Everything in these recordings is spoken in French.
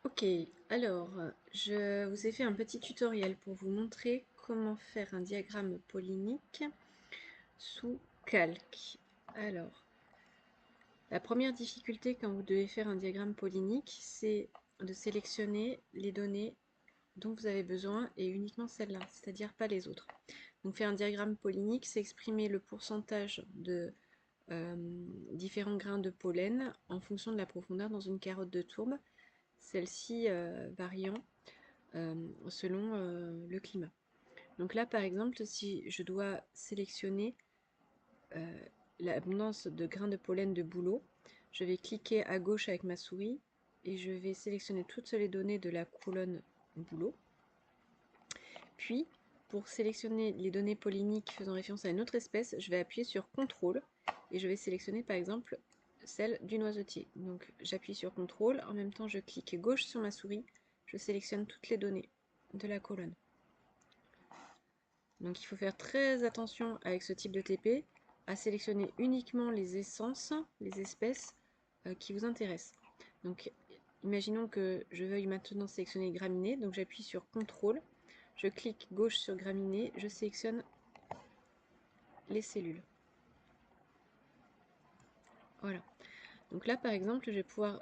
Ok, alors je vous ai fait un petit tutoriel pour vous montrer comment faire un diagramme polynique sous calque. Alors, la première difficulté quand vous devez faire un diagramme polynique, c'est de sélectionner les données dont vous avez besoin et uniquement celles-là, c'est-à-dire pas les autres. Donc faire un diagramme polynique, c'est exprimer le pourcentage de différents grains de pollen en fonction de la profondeur dans une carotte de tourbe, celle-ci variant selon le climat. Donc là, par exemple, si je dois sélectionner euh, l'abondance de grains de pollen de bouleau, je vais cliquer à gauche avec ma souris et je vais sélectionner toutes les données de la colonne bouleau. Puis, pour sélectionner les données polliniques faisant référence à une autre espèce, je vais appuyer sur CTRL et je vais sélectionner par exemple celle du noisetier. Donc j'appuie sur CTRL, en même temps je clique gauche sur ma souris, je sélectionne toutes les données de la colonne. Donc il faut faire très attention avec ce type de TP à sélectionner uniquement les essences, les espèces qui vous intéressent. Donc imaginons que je veuille maintenant sélectionner graminées, donc j'appuie sur CTRL, je clique gauche sur graminées, je sélectionne les cellules. Voilà. Donc là par exemple, je vais pouvoir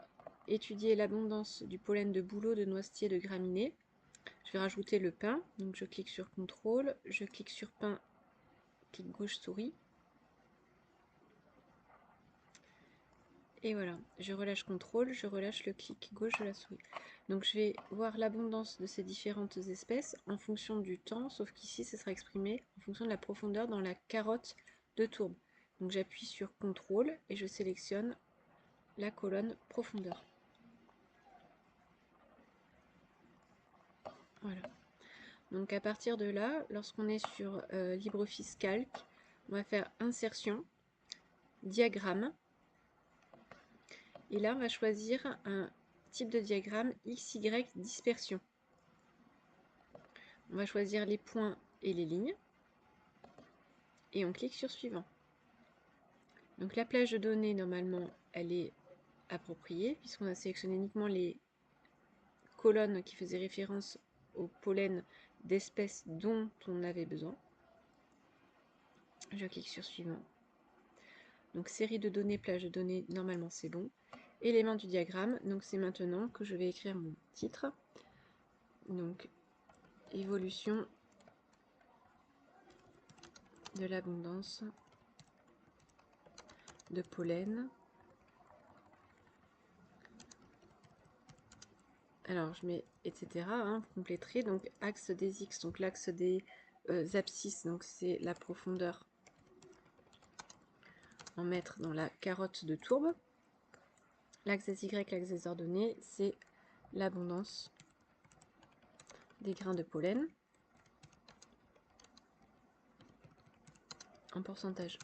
étudier l'abondance du pollen de bouleau, de noisetier, de graminées. Je vais rajouter le pain, donc je clique sur CTRL, je clique sur pain, clic gauche souris. Et voilà, je relâche CTRL, je relâche le clic gauche de la souris. Donc je vais voir l'abondance de ces différentes espèces en fonction du temps, sauf qu'ici ce sera exprimé en fonction de la profondeur dans la carotte de tourbe. Donc j'appuie sur CTRL et je sélectionne la colonne profondeur. Voilà. Donc à partir de là, lorsqu'on est sur LibreOffice Calc, on va faire insertion, diagramme, et là on va choisir un type de diagramme XY dispersion. On va choisir les points et les lignes et on clique sur suivant. Donc la plage de données, normalement, elle est appropriée puisqu'on a sélectionné uniquement les colonnes qui faisaient référence au pollen d'espèces dont on avait besoin. Je clique sur suivant. Donc série de données, plage de données, normalement c'est bon. Éléments du diagramme, donc c'est maintenant que je vais écrire mon titre. Donc évolution de l'abondance de pollen. Alors je mets etc. Vous compléterez. Donc axe des X, donc l'axe des abscisses, donc c'est la profondeur en mètres dans la carotte de tourbe. L'axe des Y, l'axe des ordonnées, c'est l'abondance des grains de pollen en pourcentage.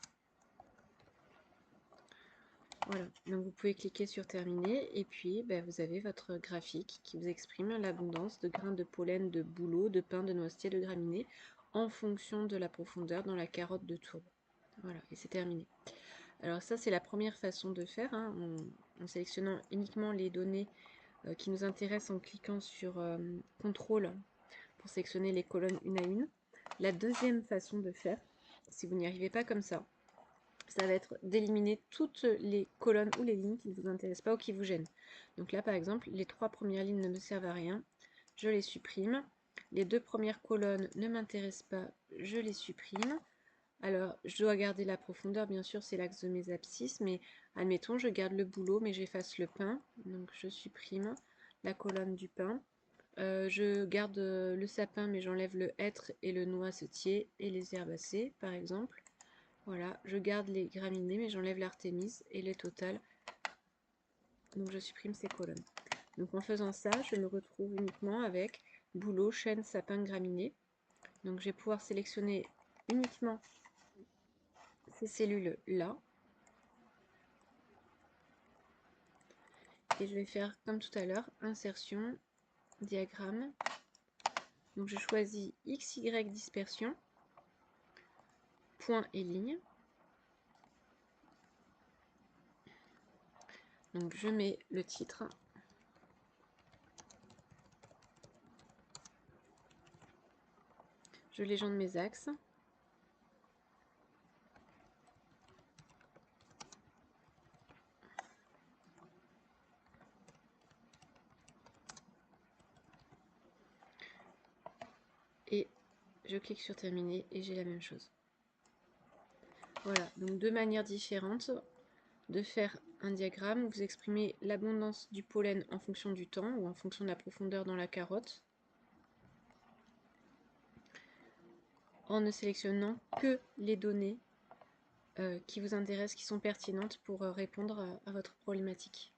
Voilà, donc vous pouvez cliquer sur terminer et puis vous avez votre graphique qui vous exprime l'abondance de grains de pollen de bouleau, de pain, de noisetier, de graminées en fonction de la profondeur dans la carotte de tourbe. Voilà, et c'est terminé. Alors ça c'est la première façon de faire, en sélectionnant uniquement les données qui nous intéressent en cliquant sur CTRL pour sélectionner les colonnes une à une. La deuxième façon de faire, si vous n'y arrivez pas comme ça va être d'éliminer toutes les colonnes ou les lignes qui ne vous intéressent pas ou qui vous gênent. Donc là par exemple, les 3 premières lignes ne me servent à rien, je les supprime. Les 2 premières colonnes ne m'intéressent pas, je les supprime. Alors, je dois garder la profondeur, bien sûr, c'est l'axe de mes abscisses, mais admettons, je garde le bouleau, mais j'efface le pain. Donc, je supprime la colonne du pain. Je garde le sapin, mais j'enlève le hêtre et le noisetier et les herbacées, par exemple. Voilà, je garde les graminées, mais j'enlève l'artémise et les totales. Donc, je supprime ces colonnes. Donc, en faisant ça, je me retrouve uniquement avec bouleau, chêne, sapin, graminées. Donc, je vais pouvoir sélectionner uniquement ces cellules-là. Et je vais faire comme tout à l'heure, insertion, diagramme. Donc je choisis XY dispersion, point et ligne. Donc je mets le titre. Je légende mes axes. Et je clique sur terminer et j'ai la même chose. Voilà, donc deux manières différentes de faire un diagramme où vous exprimez l'abondance du pollen en fonction du temps ou en fonction de la profondeur dans la carotte, en ne sélectionnant que les données qui vous intéressent, qui sont pertinentes pour répondre à votre problématique.